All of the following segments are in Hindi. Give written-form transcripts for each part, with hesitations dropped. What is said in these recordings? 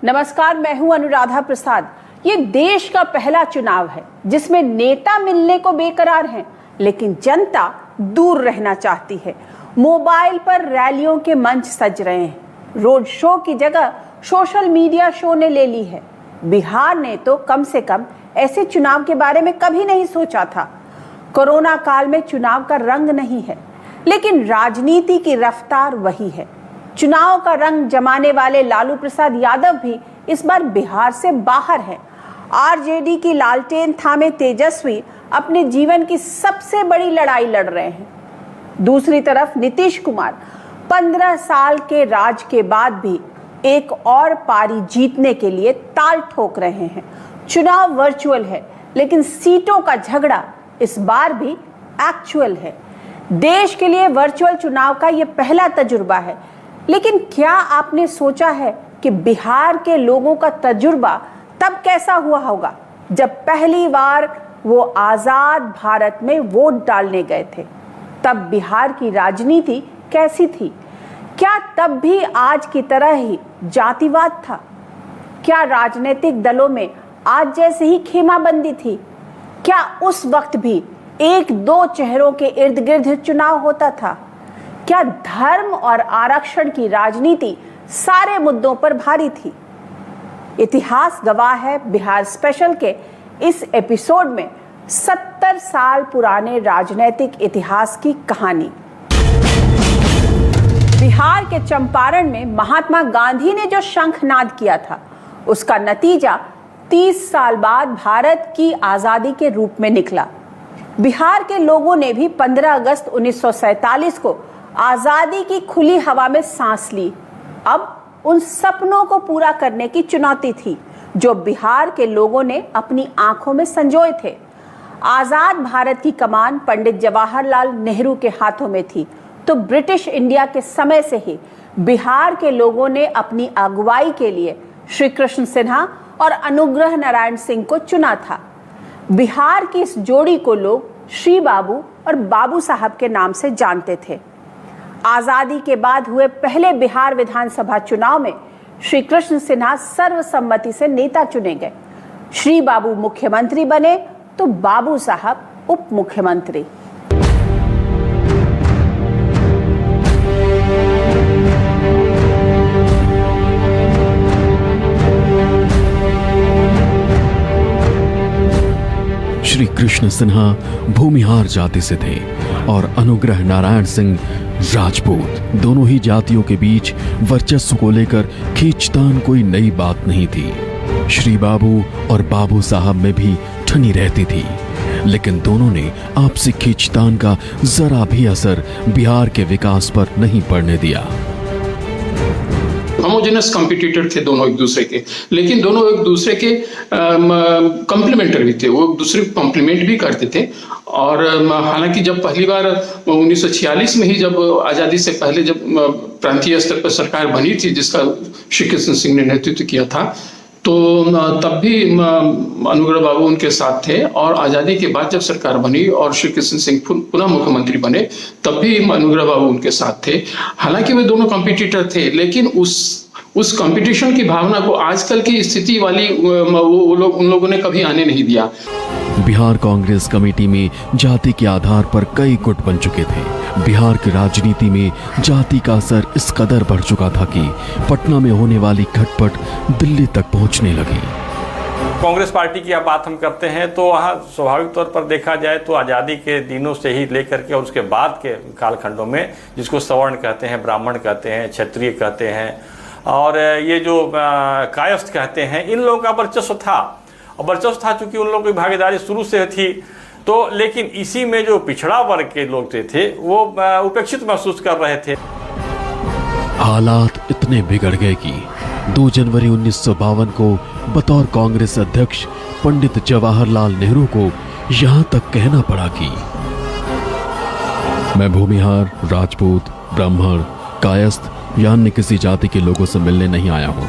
नमस्कार, मैं हूं अनुराधा प्रसाद। ये देश का पहला चुनाव है जिसमें नेता मिलने को बेकरार हैं, लेकिन जनता दूर रहना चाहती है। मोबाइल पर रैलियों के मंच सज रहे हैं। रोड शो की जगह सोशल मीडिया शो ने ले ली है। बिहार ने तो कम से कम ऐसे चुनाव के बारे में कभी नहीं सोचा था। कोरोना काल में चुनाव का रंग नहीं है, लेकिन राजनीति की रफ्तार वही है। चुनाव का रंग जमाने वाले लालू प्रसाद यादव भी इस बार बिहार से बाहर हैं। आरजेडी की लालटेन थामे तेजस्वी अपने जीवन की सबसे बड़ी लड़ाई लड़ रहे हैं। दूसरी तरफ नीतीश कुमार 15 साल के राज के बाद भी एक और पारी जीतने के लिए ताल ठोक रहे हैं। चुनाव वर्चुअल है, लेकिन सीटों का झगड़ा इस बार भी एक्चुअल है। देश के लिए वर्चुअल चुनाव का यह पहला तजुर्बा है, लेकिन क्या आपने सोचा है कि बिहार के लोगों का तजुर्बा तब कैसा हुआ होगा जब पहली बार वो आजाद भारत में वोट डालने गए थे? तब बिहार की राजनीति कैसी थी? क्या तब भी आज की तरह ही जातिवाद था? क्या राजनीतिक दलों में आज जैसे ही खेमाबंदी थी? क्या उस वक्त भी एक दो चेहरों के इर्द गिर्द चुनाव होता था? क्या धर्म और आरक्षण की राजनीति सारे मुद्दों पर भारी थी? इतिहास गवाह है बिहार स्पेशल के इस एपिसोड में 70 साल पुराने राजनीतिक इतिहास की कहानी। बिहार के चंपारण में महात्मा गांधी ने जो शंखनाद किया था, उसका नतीजा 30 साल बाद भारत की आजादी के रूप में निकला। बिहार के लोगों ने भी 15 अगस्त 1947 को आजादी की खुली हवा में सांस ली। अब उन सपनों को पूरा करने की चुनौती थी जो बिहार के लोगों ने अपनी आंखों में संजोए थे। आजाद भारत की कमान पंडित जवाहरलाल नेहरू के हाथों में थी, तो ब्रिटिश इंडिया के समय से ही बिहार के लोगों ने अपनी अगुवाई के लिए श्री कृष्ण सिन्हा और अनुग्रह नारायण सिंह को चुना था। बिहार की इस जोड़ी को लोग श्री बाबू और बाबू साहब के नाम से जानते थे। आजादी के बाद हुए पहले बिहार विधानसभा चुनाव में श्री कृष्ण सिन्हा सर्वसम्मति से नेता चुने गए। श्री बाबू मुख्यमंत्री बने तो बाबू साहब उप मुख्यमंत्री। श्री कृष्ण सिन्हा भूमिहार जाति से थे और अनुग्रह नारायण सिंह राजपूत। दोनों ही जातियों के बीच वर्चस्व को लेकर खींचतान कोई नई बात नहीं थी। श्री बाबू और बाबू साहब में भी ठनी रहती थी, लेकिन दोनों ने आपसी खींचतान का जरा भी असर बिहार के विकास पर नहीं पड़ने दिया। होमोजेनस कॉम्पिटिटर थे दोनों एक दूसरे के, लेकिन दोनों एक दूसरे के कॉम्प्लीमेंटरी भी थे। वो एक दूसरे को कॉम्प्लीमेंट भी करते थे। और हालांकि जब पहली बार 1946 में ही, जब आज़ादी से पहले जब प्रांतीय स्तर पर सरकार बनी थी जिसका श्री कृष्ण सिंह ने नेतृत्व किया था, तो तब भी अनुग्रह बाबू उनके साथ थे। और आज़ादी के बाद जब सरकार बनी और श्री कृष्ण सिंह पुनः मुख्यमंत्री बने, तब भी अनुग्रह बाबू उनके साथ थे। हालांकि वे दोनों कॉम्पिटिटर थे, लेकिन उस कंपटीशन की भावना को आजकल की स्थिति वाली उन लोगों ने कभी आने नहीं दिया। बिहार कांग्रेस कमेटी में जाति के आधार पर कई गुट बन चुके थे। बिहार की राजनीति में जाति का असर इस कदर बढ़ चुका था कि पटना में होने वाली खटपट दिल्ली तक पहुंचने लगी। कांग्रेस पार्टी की अब बात हम करते हैं तो वहाँ स्वाभाविक तौर पर देखा जाए तो आज़ादी के दिनों से ही लेकर के और उसके बाद के कालखंडों में, जिसको सवर्ण कहते हैं, ब्राह्मण कहते हैं, क्षत्रिय कहते हैं और ये जो कायस्थ कहते हैं, इन लोगों का वर्चस्व था। और वर्चस्व था चूंकि उन लोगों की भागीदारी शुरू से थी, तो लेकिन इसी में जो पिछड़ा वर्ग के लोग थे वो उपेक्षित महसूस कर रहे थे। हालात इतने बिगड़ गए कि 2 जनवरी 1952 को बतौर कांग्रेस अध्यक्ष पंडित जवाहरलाल नेहरू को यहां तक कहना पड़ा कि मैं भूमिहार, राजपूत, ब्राह्मण, कायस्थ या अन्य किसी जाति के लोगों से मिलने नहीं आया हूं।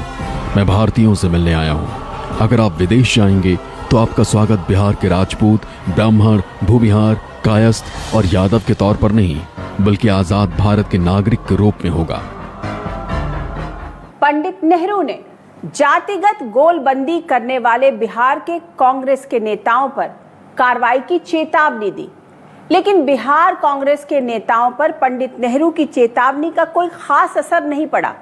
मैं भारतीयों से मिलने आया हूं। अगर आप विदेश जाएंगे तो आपका स्वागत बिहार के राजपूत, ब्राह्मण, भूमिहार, कायस्थ और यादव के तौर पर नहीं, बल्कि आजाद भारत के नागरिक के रूप में होगा। पंडित नेहरू ने जातिगत गोलबंदी करने वाले बिहार के कांग्रेस के नेताओं पर कार्रवाई की चेतावनी दी, लेकिन बिहार कांग्रेस के नेताओं पर पंडित नेहरू की चेतावनी का कोई खास असर नहीं पड़ा।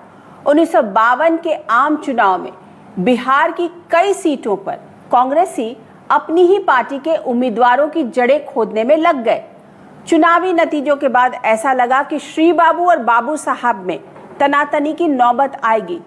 1952 के आम चुनाव में बिहार की कई सीटों पर कांग्रेसी अपनी ही पार्टी के उम्मीदवारों की जड़ें खोदने में लग गए। चुनावी नतीजों के बाद ऐसा लगा कि श्री बाबू और बाबू साहब में तनातनी की नौबत आएगी,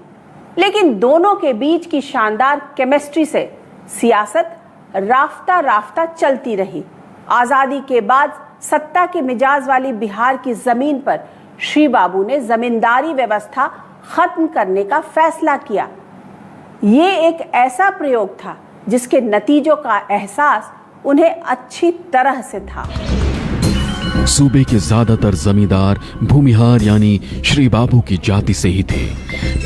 लेकिन दोनों के बीच की शानदार केमिस्ट्री से सियासत राफ्ता राफ्ता चलती रही। आजादी के बाद सत्ता के मिजाज वाली बिहार की जमीन पर श्री बाबू ने जमींदारी व्यवस्था खत्म करने का फैसला किया। ये एक ऐसा प्रयोग था जिसके नतीजों का एहसास उन्हें अच्छी तरह से था। सूबे के ज्यादातर जमींदार भूमिहार यानी श्री बाबू की जाति से ही थे।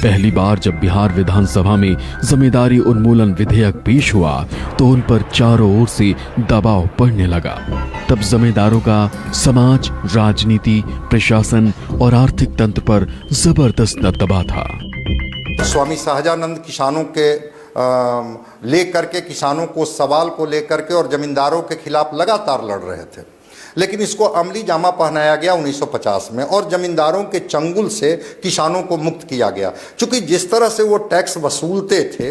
पहली बार जब बिहार विधानसभा में जमींदारी उन्मूलन विधेयक पेश हुआ तो उन पर चारों ओर से दबाव पड़ने लगा। तब जमींदारों का समाज, राजनीति, प्रशासन और आर्थिक तंत्र पर जबरदस्त दबदबा था। स्वामी सहजानंद किसानों के लेकर के किसानों को सवाल को लेकर के और जमींदारों के खिलाफ लगातार लड़ रहे थे, लेकिन इसको अमली जामा पहनाया गया 1950 में और जमींदारों के चंगुल से किसानों को मुक्त किया गया। क्योंकि जिस तरह से वो टैक्स वसूलते थे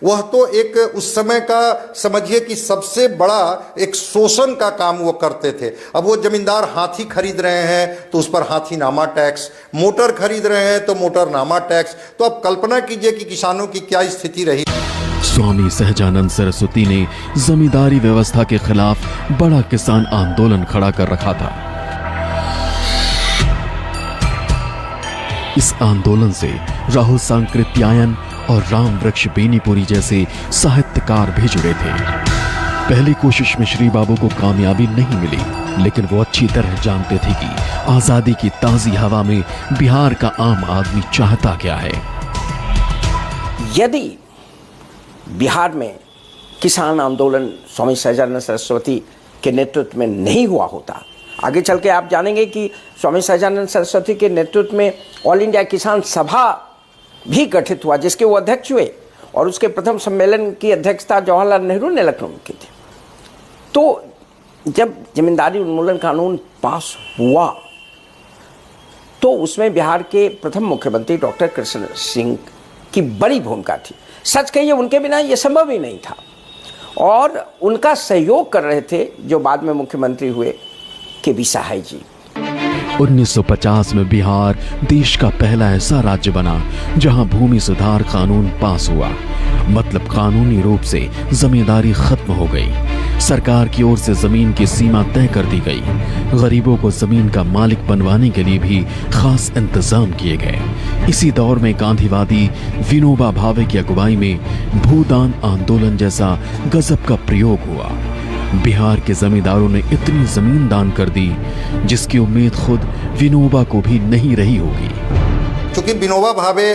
वह तो एक उस समय का समझिए कि सबसे बड़ा एक शोषण का काम वो करते थे। अब वो जमींदार हाथी खरीद रहे हैं तो उस पर हाथीनामा टैक्स, मोटर खरीद रहे हैं तो मोटरनामा टैक्स। तो अब कल्पना कीजिए कि किसानों की क्या स्थिति रही। स्वामी सहजानंद सरस्वती ने जमींदारी व्यवस्था के खिलाफ बड़ा किसान आंदोलन खड़ा कर रखा था। इस आंदोलन से राहुल सांकृत्यायन और राम वृक्ष बेनीपुरी जैसे साहित्यकार भी जुड़े थे। पहली कोशिश में श्री बाबू को कामयाबी नहीं मिली, लेकिन वो अच्छी तरह जानते थे कि आजादी की ताजी हवा में बिहार का आम आदमी चाहता क्या है। यदि बिहार में किसान आंदोलन स्वामी सहजानंद सरस्वती के नेतृत्व में नहीं हुआ होता, आगे चल के आप जानेंगे कि स्वामी सहजानंद सरस्वती के नेतृत्व में ऑल इंडिया किसान सभा भी गठित हुआ, जिसके वो अध्यक्ष हुए और उसके प्रथम सम्मेलन की अध्यक्षता जवाहरलाल नेहरू ने लखनऊ में की थी। तो जब जमींदारी उन्मूलन कानून पास हुआ तो उसमें बिहार के प्रथम मुख्यमंत्री डॉक्टर कृष्ण सिंह की बड़ी भूमिका थी। सच कहिए उनके बिना ये संभव ही नहीं था और उनका सहयोग कर रहे थे जो बाद में मुख्यमंत्री हुए के.बी. सहाय जी। 1950 में बिहार देश का पहला ऐसा राज्य बना जहां भूमि सुधार कानून पास हुआ। मतलब कानूनी रूप से जमींदारी खत्म हो गई। सरकार की ओर से जमीन की सीमा तय कर दी गई। गरीबों को जमीन का मालिक बनवाने के लिए भी खास इंतजाम किए गए। इसी दौर में गांधीवादी विनोबा भावे की अगुवाई में भूदान आंदोलन जैसा गजब का प्रयोग हुआ। बिहार के जमींदारों ने इतनी जमीन दान कर दी जिसकी उम्मीद खुद विनोबा को भी नहीं रही होगी। क्योंकि विनोबा भावे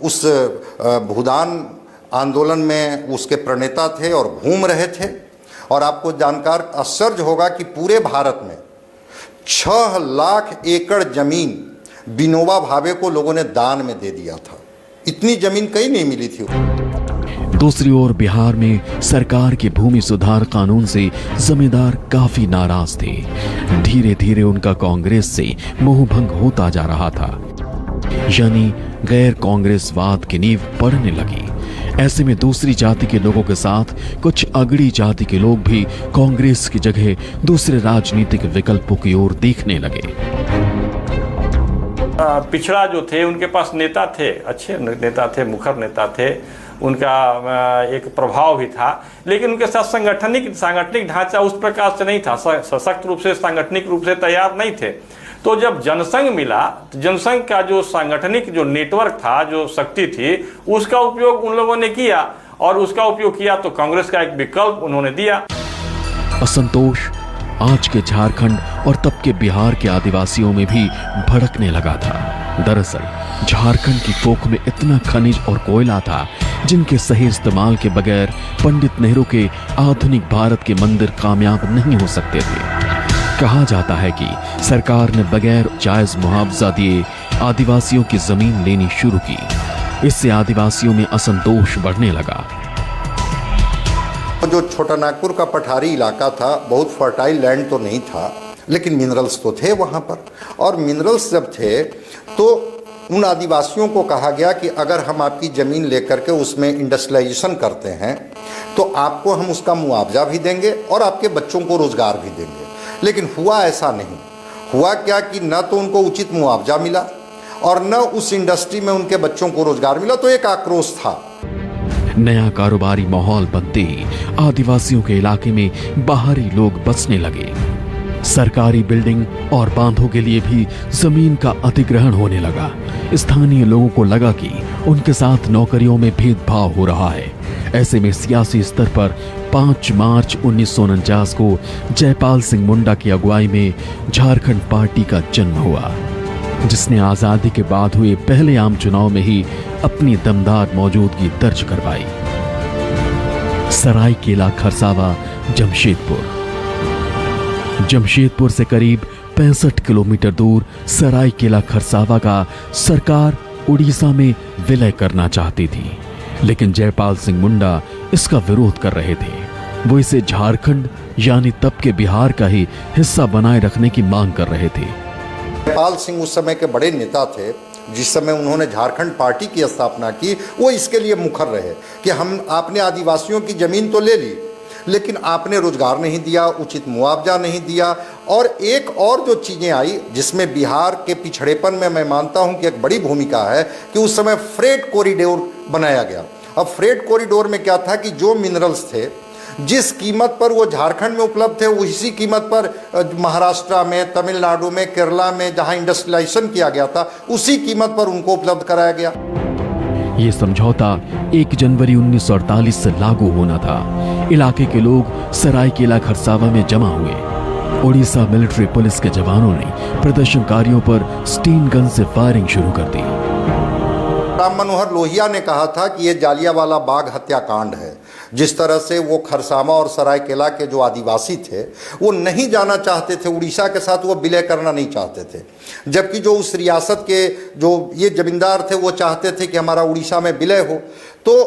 उस भूदान आंदोलन में उसके प्रणेता थे और घूम रहे थे। और आपको जानकर आश्चर्य होगा कि पूरे भारत में 6 लाख एकड़ जमीन विनोबा भावे को लोगों ने दान में दे दिया था। इतनी जमीन कहीं नहीं मिली थी। दूसरी ओर बिहार में सरकार के भूमि सुधार कानून से जमींदार काफी नाराज थे। धीरे धीरे उनका कांग्रेस से मोहभंग होता जा रहा था, यानी गैर कांग्रेसवाद की नींव पड़ने लगी। ऐसे में दूसरी जाति के लोगों के साथ कुछ अगड़ी जाति के लोग भी कांग्रेस की जगह दूसरे राजनीतिक विकल्पों की ओर देखने लगे। पिछड़ा जो थे उनके पास नेता थे, अच्छे नेता थे, मुखर नेता थे, उनका एक प्रभाव भी था, लेकिन उनके साथ सांगठनिक ढांचा उस प्रकार से नहीं था, सशक्त रूप से सांगठनिक रूप से तैयार नहीं थे। तो जब जनसंघ मिला तो जनसंघ का जो सांगठनिक जो नेटवर्क था, जो शक्ति थी, उसका उपयोग उन लोगों ने किया और उसका उपयोग किया तो कांग्रेस का एक विकल्प उन्होंने दिया। असंतोष आज के झारखंड और तब के बिहार के आदिवासियों में भी भड़कने लगा था। दरअसल झारखंड की कोख में इतना खनिज और कोयला था जिनके सही इस्तेमाल के बगैर पंडित नेहरू के आधुनिक भारत के मंदिर कामयाब नहीं हो सकते थे। कहा जाता है कि सरकार ने बगैर जायज मुआवजा दिए आदिवासियों की जमीन लेनी शुरू की। इससे आदिवासियों में असंतोष बढ़ने लगा। जो छोटा नागपुर का पठारी इलाका था, बहुत फर्टाइल लैंड तो नहीं था, लेकिन मिनरल्स तो थे वहाँ पर। और मिनरल्स जब थे तो उन आदिवासियों को कहा गया कि अगर हम आपकी ज़मीन लेकर के उसमें इंडस्ट्रियलाइजेशन करते हैं तो आपको हम उसका मुआवजा भी देंगे और आपके बच्चों को रोज़गार भी देंगे। लेकिन हुआ ऐसा नहीं। हुआ क्या कि न तो उनको उचित मुआवजा मिला और न उस इंडस्ट्री में उनके बच्चों को रोज़गार मिला। तो एक आक्रोश था। नया कारोबारी माहौल बनते ही आदिवासियों के इलाके में बाहरी लोग बसने लगे। सरकारी बिल्डिंग और बांधों के लिए भी जमीन का अधिग्रहण होने लगा। स्थानीय लोगों को लगा कि उनके साथ नौकरियों में भेदभाव हो रहा है। ऐसे में सियासी स्तर पर 5 मार्च 1949 को जयपाल सिंह मुंडा की अगुवाई में झारखंड पार्टी का जन्म हुआ, जिसने आजादी के बाद हुए पहले आम चुनाव में ही अपनी दमदार मौजूदगी दर्ज करवाई। सरायकेला खरसावा जमशेदपुर से करीब 65 किलोमीटर दूर सरायकेला खरसावा का सरकार उड़ीसा में विलय करना चाहती थी, लेकिन जयपाल सिंह मुंडा इसका विरोध कर रहे थे। वो इसे झारखंड यानी तब के बिहार का ही हिस्सा बनाए रखने की मांग कर रहे थे। जयपाल सिंह उस समय के बड़े नेता थे। जिस समय उन्होंने झारखंड पार्टी की स्थापना की, वो इसके लिए मुखर रहे कि आपने आदिवासियों की जमीन तो ले ली, लेकिन आपने रोजगार नहीं दिया, उचित मुआवजा नहीं दिया। और एक और जो चीज़ें आई जिसमें बिहार के पिछड़ेपन में मैं मानता हूं कि एक बड़ी भूमिका है कि उस समय फ्रेट कॉरिडोर बनाया गया। अब फ्रेट कॉरिडोर में क्या था कि जो मिनरल्स थे, जिस कीमत पर वो झारखंड में उपलब्ध थे, उसी कीमत पर महाराष्ट्र में, तमिलनाडु में, केरला में जहां इंडस्ट्रियलाइजेशन किया गया था, उसी कीमत पर उनको उपलब्ध कराया गया। ये समझौता 1 जनवरी 1948 से लागू होना था। इलाके के लोग सरायकेला खरसावा में जमा हुए। उड़ीसा मिलिट्री पुलिस के जवानों ने प्रदर्शनकारियों पर स्टीन गन से फायरिंग शुरू कर दी। राम मनोहर लोहिया ने कहा था कि ये जालियांवाला बाग हत्याकांड है। जिस तरह से वो खरसावा और सरायकेला के जो आदिवासी थे वो नहीं जाना चाहते थे, उड़ीसा के साथ वो विलय करना नहीं चाहते थे, जबकि जो उस रियासत के जो ये जमींदार थे वो चाहते थे कि हमारा उड़ीसा में विलय हो। तो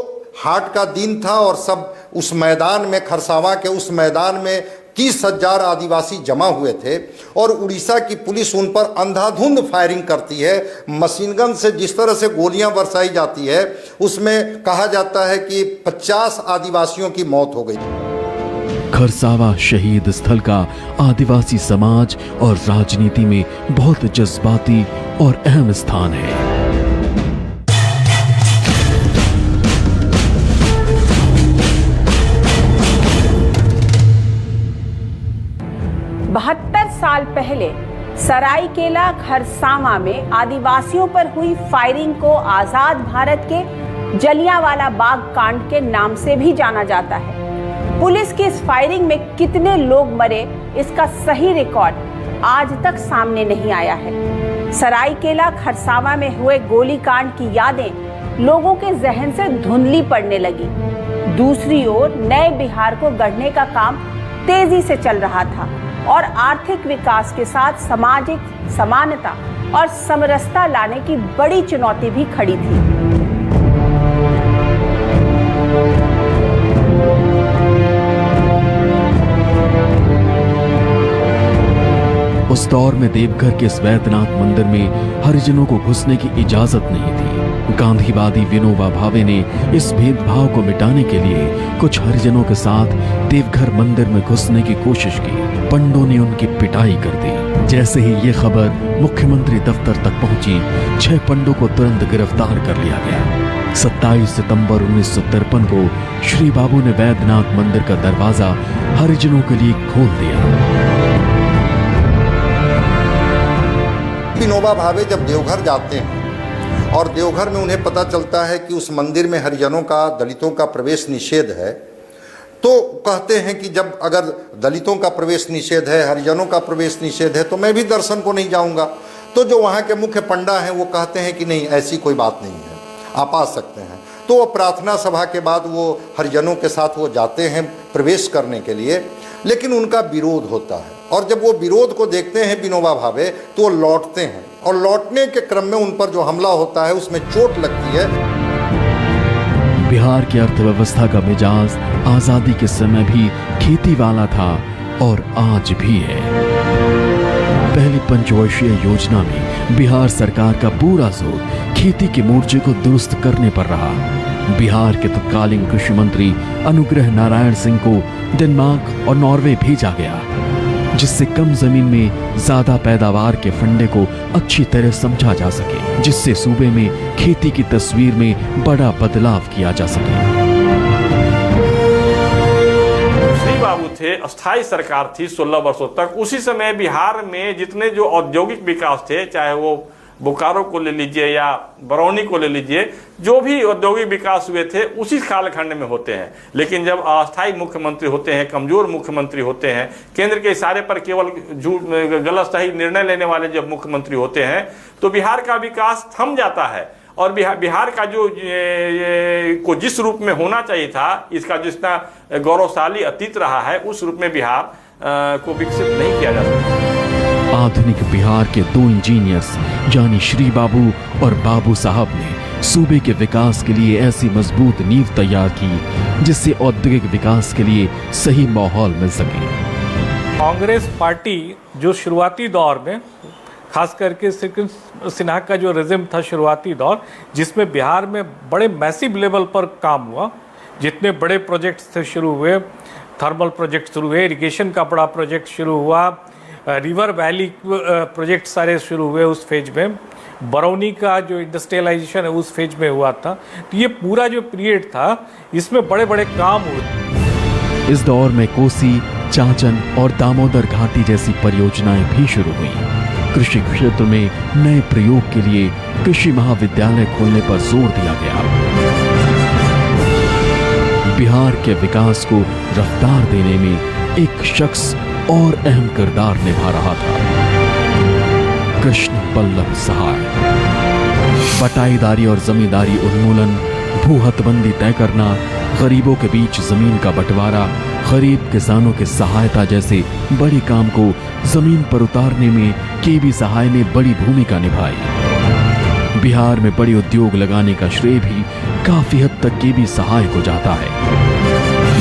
हाट का दिन था और सब उस मैदान में, खरसावा के उस मैदान में 30,000 आदिवासी जमा हुए थे और उड़ीसा की पुलिस उन पर अंधाधुंध फायरिंग करती है। मशीन गन से जिस तरह से गोलियां बरसाई जाती है, उसमें कहा जाता है कि 50 आदिवासियों की मौत हो गई। खरसावा शहीद स्थल का आदिवासी समाज और राजनीति में बहुत जज्बाती और अहम स्थान है। 72 साल पहले सरायकेला खरसावा में आदिवासियों पर हुई फायरिंग को आजाद भारत के जलियांवाला बाग कांड के नाम से भी जाना जाता है। पुलिस की इस फायरिंग में कितने लोग मरे, इसका सही रिकॉर्ड आज तक सामने नहीं आया है। सरायकेला खरसावा में हुए गोलीकांड की यादें लोगों के जहन से धुंधली पड़ने लगी। दूसरी ओर नए बिहार को गढ़ने का काम तेजी से चल रहा था और आर्थिक विकास के साथ सामाजिक समानता और समरसता लाने की बड़ी चुनौती भी खड़ी थी। उस दौर में देवघर के वैद्यनाथ मंदिर में हरिजनों को घुसने की इजाजत नहीं थी। गांधीवादी विनोबा भावे ने इस भेदभाव को मिटाने के लिए कुछ हरिजनों के साथ देवघर मंदिर में घुसने की कोशिश की। पंडों ने उनकी पिटाई कर दी। जैसे ही ये खबर मुख्यमंत्री दफ्तर तक पहुंची, 6 पंडों को तुरंत गिरफ्तार कर लिया गया। 27 सितंबर 1953 को श्री बाबू ने वैद्यनाथ मंदिर का दरवाजा हरिजनों के लिए खोल दिया। विनोबा भावे जब देवघर जाते हैं और देवघर में उन्हें पता चलता है कि उस मंदिर में हरिजनों का, दलितों का प्रवेश निषेध है, तो कहते हैं कि जब अगर दलितों का प्रवेश निषेध है, हरिजनों का प्रवेश निषेध है, तो मैं भी दर्शन को नहीं जाऊंगा। तो जो वहाँ के मुख्य पंडा हैं वो कहते हैं कि नहीं, ऐसी कोई बात नहीं है, आप आ सकते हैं। तो वो प्रार्थना सभा के बाद वो हरिजनों के साथ वो जाते हैं प्रवेश करने के लिए, लेकिन उनका विरोध होता है। और जब वो विरोध को देखते हैं विनोबा भावे, तो वो लौटते हैं और लौटने के क्रम में उन पर जो हमला होता है उसमें चोट लगती है। बिहार की अर्थव्यवस्था का मिजाज आजादी के समय भी खेती वाला था और आज भी है। पहली पंचवर्षीय योजना में बिहार सरकार का पूरा जोर खेती के मोर्चे को दुरुस्त करने पर रहा। बिहार के तत्कालीन कृषि मंत्री अनुग्रह नारायण सिंह को डेनमार्क और नॉर्वे भेजा गया, जिससे कम जमीन में ज्यादा पैदावार के फंडे को अच्छी तरह समझा जा सके, जिससे सूबे में खेती की तस्वीर में बड़ा बदलाव किया जा सके। श्री बाबू थे, अस्थायी सरकार थी 16 वर्षों तक। उसी समय बिहार में जितने जो औद्योगिक विकास थे, चाहे वो बोकारो को ले लीजिए या बरौनी को ले लीजिए, जो भी औद्योगिक विकास हुए थे उसी कालखंड में होते हैं। लेकिन जब अस्थायी मुख्यमंत्री होते हैं, कमजोर मुख्यमंत्री होते हैं, केंद्र के इशारे पर केवल गलत सही निर्णय लेने वाले जब मुख्यमंत्री होते हैं, तो बिहार का विकास थम जाता है। और बिहार का जो को जिस रूप में होना चाहिए था, इसका जितना गौरवशाली अतीत रहा है, उस रूप में बिहार को विकसित नहीं किया जा सकता। आधुनिक बिहार के दो इंजीनियर्स यानी श्री बाबू और बाबू साहब ने सूबे के विकास के लिए ऐसी मजबूत नींव तैयार की जिससे औद्योगिक विकास के लिए सही माहौल मिल सके। कांग्रेस पार्टी जो शुरुआती दौर में, खास करके सिन्हा का जो रेजिम था शुरुआती दौर, जिसमें बिहार में बड़े मैसिव लेवल पर काम हुआ, जितने बड़े प्रोजेक्ट्स थे शुरू हुए, थर्मल प्रोजेक्ट शुरू हुए, इरिगेशन का बड़ा प्रोजेक्ट शुरू हुआ, रिवर वैली प्रोजेक्ट सारे शुरू हुए उस फेज में, बरौनी का जो इंडस्ट्रियलाइजेशन है उस फेज में हुआ था। तो ये पूरा जो पीरियड था, इसमें बड़े बड़े काम हुए। इस दौर में कोसी, चांचन और दामोदर घाटी जैसी परियोजनाएं भी शुरू हुई। कृषि क्षेत्र में नए प्रयोग के लिए कृषि महाविद्यालय खोलने पर जोर दिया गया। बिहार के विकास को रफ्तार देने में एक शख्स और अहम किरदार निभा रहा था, कृष्ण बल्लभ सहाय। बटाईदारी और जमींदारी उन्मूलन, भू हदबंदी तय करना, गरीबों के बीच जमीन का बंटवारा, गरीब किसानों की सहायता जैसे बड़े काम को जमीन पर उतारने में केबी सहाय ने बड़ी भूमिका निभाई। बिहार में बड़े उद्योग लगाने का श्रेय भी काफी हद तक केबी सहाय को जाता है।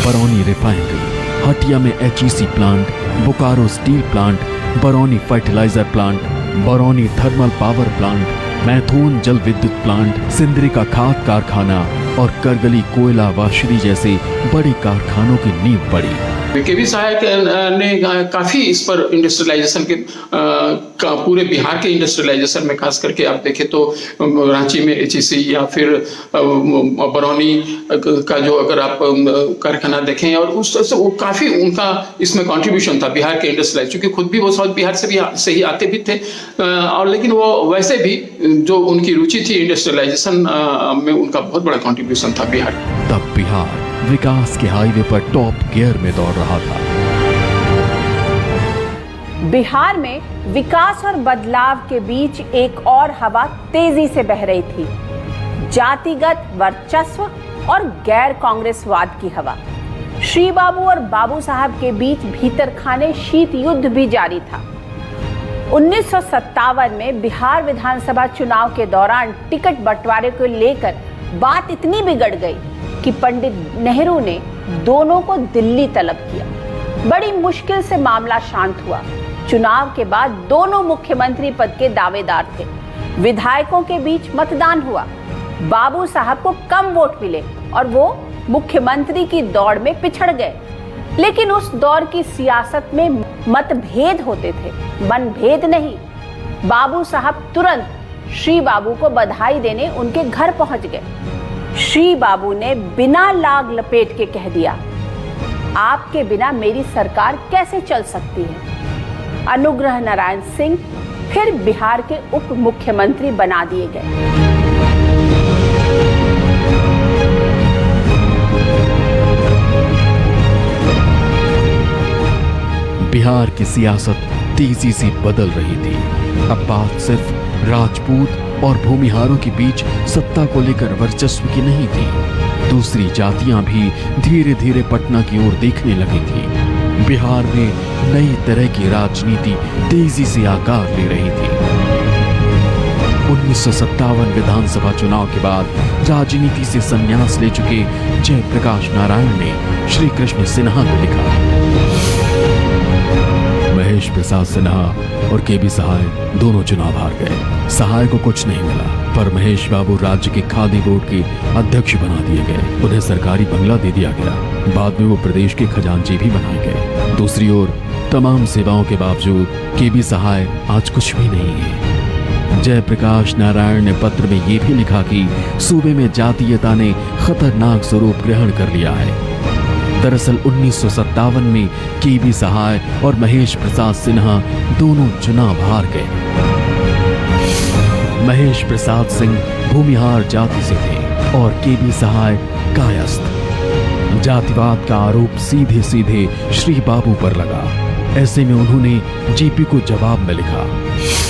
बरौनी रिफाइनरी, हटिया में HEC plant, Bokaro steel plant, Barauni fertiliser plant, Barauni thermal power plant, Maithon जल विद्युत प्लांट, सिंदरी का खाद कारखाना और करगली कोयला वाशरी जैसे बड़े कारखानों की नींव पड़ी। केबी सहायक ने काफ़ी इस पर इंडस्ट्रियलाइजेशन के पूरे बिहार के इंडस्ट्रियलाइजेशन में खास करके आप देखें तो रांची में HEC या फिर बरौनी का जो अगर आप कारखाना देखें, और उस तरह से वो काफ़ी उनका इसमें कंट्रीब्यूशन था बिहार के इंडस्ट्रियलाइज, क्योंकि खुद भी वो साउथ बिहार से ही आते भी थे, और लेकिन वो वैसे भी जो उनकी रुचि थी इंडस्ट्रियलाइजेशन में, उनका बहुत बड़ा कंट्रीब्यूशन था बिहार। तब बिहार विकास के हाईवे पर टॉप गियर में दौड़ रहा था। बिहार में विकास और बदलाव के बीच एक और हवा तेजी से बह रही थी, जातिगत वर्चस्व और गैर कांग्रेसवाद की हवा। श्री बाबू और बाबू साहब के बीच भीतरखाने शीत युद्ध भी जारी था। 1957 में बिहार विधानसभा चुनाव के दौरान टिकट बंटवारे को लेकर बात इतनी बिगड़ गई कि पंडित नेहरू ने दोनों को दिल्ली तलब किया। बड़ी मुश्किल से मामला शांत हुआ। चुनाव के बाद दोनों मुख्यमंत्री पद के दावेदार थे। विधायकों के बीच मतदान हुआ। बाबू साहब को कम वोट मिले और वो मुख्यमंत्री की दौड़ में पिछड़ गए। लेकिन उस दौर की सियासत में मतभेद होते थे, मनभेद नहीं। बाबू साहब तुरंत श्री बाबू को बधाई देने उनके घर पहुंच गए। श्री बाबू ने बिना लाग लपेट के कह दिया, आपके बिना मेरी सरकार कैसे चल सकती है। अनुग्रह नारायण सिंह फिर बिहार के उप मुख्यमंत्री बना दिए गए। बिहार की सियासत तेजी से बदल रही थी। अब बात सिर्फ राजपूत और भूमिहारों के बीच सत्ता को लेकर वर्चस्व की नहीं थी। दूसरी जातियां भी धीरे धीरे पटना की ओर देखने लगी थी। बिहार में नई तरह की राजनीति तेजी से आकार ले रही थी। 1957 विधानसभा चुनाव के बाद राजनीति से संन्यास ले चुके जयप्रकाश नारायण ने श्री कृष्ण सिन्हा को लिखा। महेश प्रसाद सिन्हा और केबी सहाय दोनों चुनाव हार गए। सहाय को कुछ नहीं मिला, पर महेश बाबू राज्य के खादी बोर्ड के अध्यक्ष बना दिए गए। उन्हें सरकारी बंगला दे दिया गया। बाद में वो प्रदेश के खजांची भी बनाए गए। दूसरी ओर तमाम सेवाओं के बावजूद केबी सहाय आज कुछ भी नहीं है। जयप्रकाश नारायण ने पत्र में ये भी लिखा कि सूबे में जातीयता ने खतरनाक स्वरूप ग्रहण कर लिया है। दरअसल 1957 में केबी सहाय और महेश प्रसाद सिन्हा दोनों चुनाव हार गए। महेश प्रसाद सिंह भूमिहार जाति से थे और केबी सहाय कायस्थ। जातिवाद का आरोप सीधे सीधे श्री बाबू पर लगा। ऐसे में उन्होंने जीपी को जवाब में लिखा,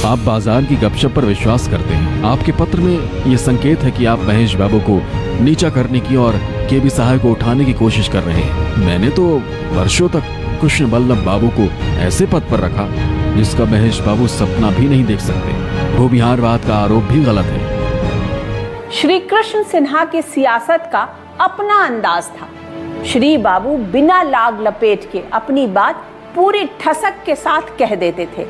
आप बाजार की गपशप पर विश्वास करते हैं। आपके पत्र में यह संकेत है कि आप महेश बाबू को नीचा करने की और केबी सहाय को उठाने की कोशिश कर रहे हैं। मैंने तो वर्षों तक कृष्ण बल्लभ बाबू को ऐसे पद पर रखा जिसका महेश बाबू सपना भी नहीं देख सकते। भूमिहारवाद का आरोप भी गलत है। श्री कृष्ण सिन्हा की सियासत का अपना अंदाज था। श्री बाबू बिना लाग लपेट के अपनी बात पूरी ठसक के साथ कह देते थे।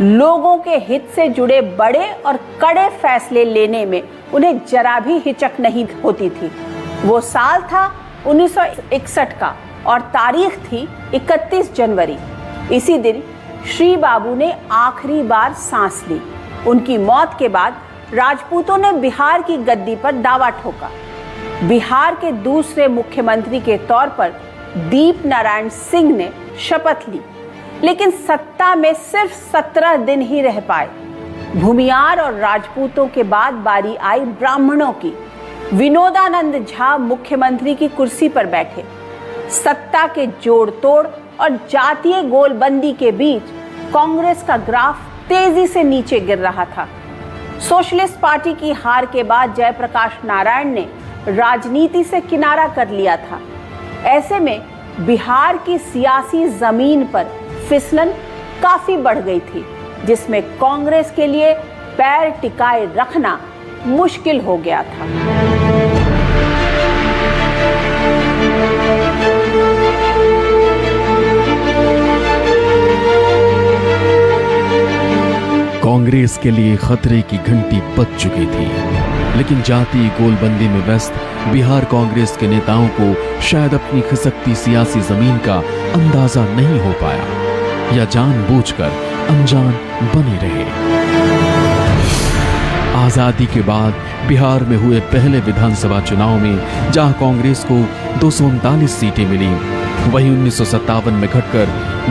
लोगों के हित से जुड़े बड़े और कड़े फैसले लेने में उन्हें जरा भी हिचक नहीं होती थी। वो साल था 1961 का और तारीख थी 31 जनवरी। इसी दिन श्री बाबू ने आखिरी बार सांस ली। उनकी मौत के बाद राजपूतों ने बिहार की गद्दी पर दावा ठोका। बिहार के दूसरे मुख्यमंत्री के तौर पर दीप नारायण सिंह ने शपथ ली, लेकिन सत्ता में सिर्फ 17 दिन ही रह पाए। भूमिहार और राजपूतों के बाद बारी आई ब्राह्मणों की। विनोदानंद झा मुख्यमंत्री की कुर्सी पर बैठे। सत्ता के जोड़ तोड़ और जातीय गोलबंदी के बीच कांग्रेस का ग्राफ तेजी से नीचे गिर रहा था। सोशलिस्ट पार्टी की हार के बाद जयप्रकाश नारायण ने राजनीति से किनारा कर लिया था। ऐसे में बिहार की सियासी जमीन पर फिसलन काफी बढ़ गई थी, जिसमें कांग्रेस के लिए पैर टिकाए रखना मुश्किल हो गया था। कांग्रेस के लिए खतरे की घंटी बज चुकी थी, लेकिन जातीय गोलबंदी में व्यस्त बिहार कांग्रेस के नेताओं को शायद अपनी खिसकती सियासी जमीन का अंदाजा नहीं हो पाया या जानबूझकर अनजान बने रहे। आजादी के बाद बिहार में हुए पहले विधानसभा चुनाव में जहां कांग्रेस को 239 सीटें मिली, वहीं 1957 में घटकर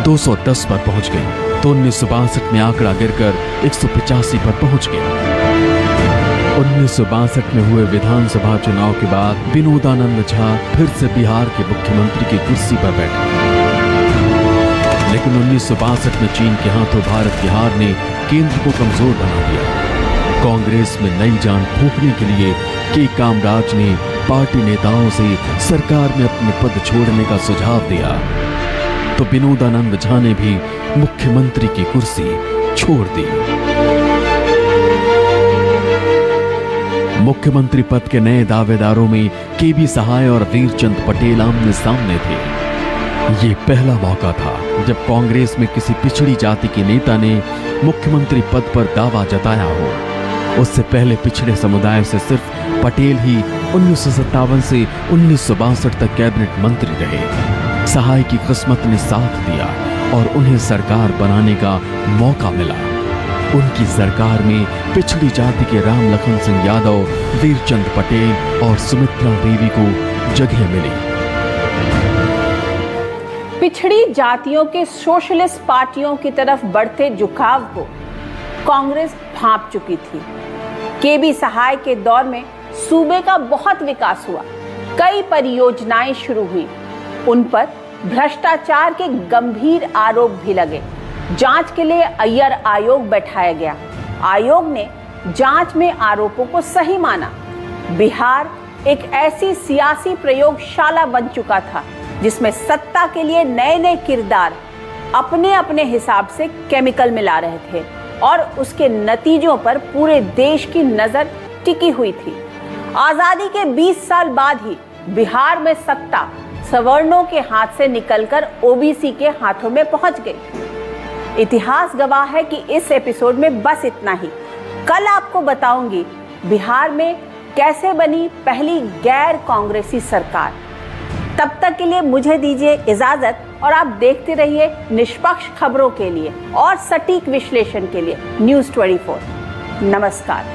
210 पर पहुंच गई, तो 1962 में आंकड़ा गिरकर 185 पर पहुंच गया। 1962 में हुए विधानसभा चुनाव के बाद विनोदानंद झा फिर से बिहार के मुख्यमंत्री की कुर्सी पर बैठे, लेकिन 1962 में चीन के हाथों भारत की हार ने केंद्र को कमजोर बना दिया। कांग्रेस में नई जान फूंकने के लिए के कामराज ने पार्टी नेताओं से सरकार में अपने पद छोड़ने का सुझाव दिया, तो विनोदानंद झा ने भी मुख्यमंत्री की कुर्सी छोड़ दी। मुख्यमंत्री पद के नए दावेदारों में केबी सहाय और वीरचंद पटेल आमने सामने थे। ये पहला मौका था जब कांग्रेस में किसी पिछड़ी जाति के नेता ने मुख्यमंत्री पद पर दावा जताया हो। उससे पहले पिछड़े समुदाय से सिर्फ पटेल ही 1957 से 1962 तक कैबिनेट मंत्री रहे। सहाय की किस्मत ने साथ दिया और उन्हें सरकार बनाने का मौका मिला। उनकी सरकार में पिछड़ी जाति के राम लखन सिंह यादव, वीरचंद पटेल और सुमित्रा देवी को जगह मिली। पिछड़ी जातियों के सोशलिस्ट पार्टियों की तरफ बढ़ते झुकाव को कांग्रेस भांप चुकी थी। केबी सहाय के दौर में सूबे का बहुत विकास हुआ, कई परियोजनाएं शुरू हुई, उन पर भ्रष्टाचार के गंभीर आरोप भी लगे। जांच के लिए अय्यर आयोग बैठाया गया। आयोग ने जांच में आरोपों को सही माना। बिहार एक ऐसी सियासी प्रयोगशाला बन चुका था जिसमें सत्ता के लिए नए नए किरदार अपने अपने हिसाब से केमिकल मिला रहे थे। और उसके नतीजों पर पूरे देश की नजर टिकी हुई थी। आजादी के 20 साल बाद ही बिहार में सत्ता सवर्णों के हाथ से निकलकर ओबीसी के हाथों में पहुंच गई। इतिहास गवाह है कि इस एपिसोड में बस इतना ही। कल आपको बताऊंगी बिहार में कैसे बनी पहली गैर कांग्रेसी सरकार। तब तक के लिए मुझे दीजिए इजाजत और आप देखते रहिए निष्पक्ष खबरों के लिए और सटीक विश्लेषण के लिए न्यूज़ 24। नमस्कार।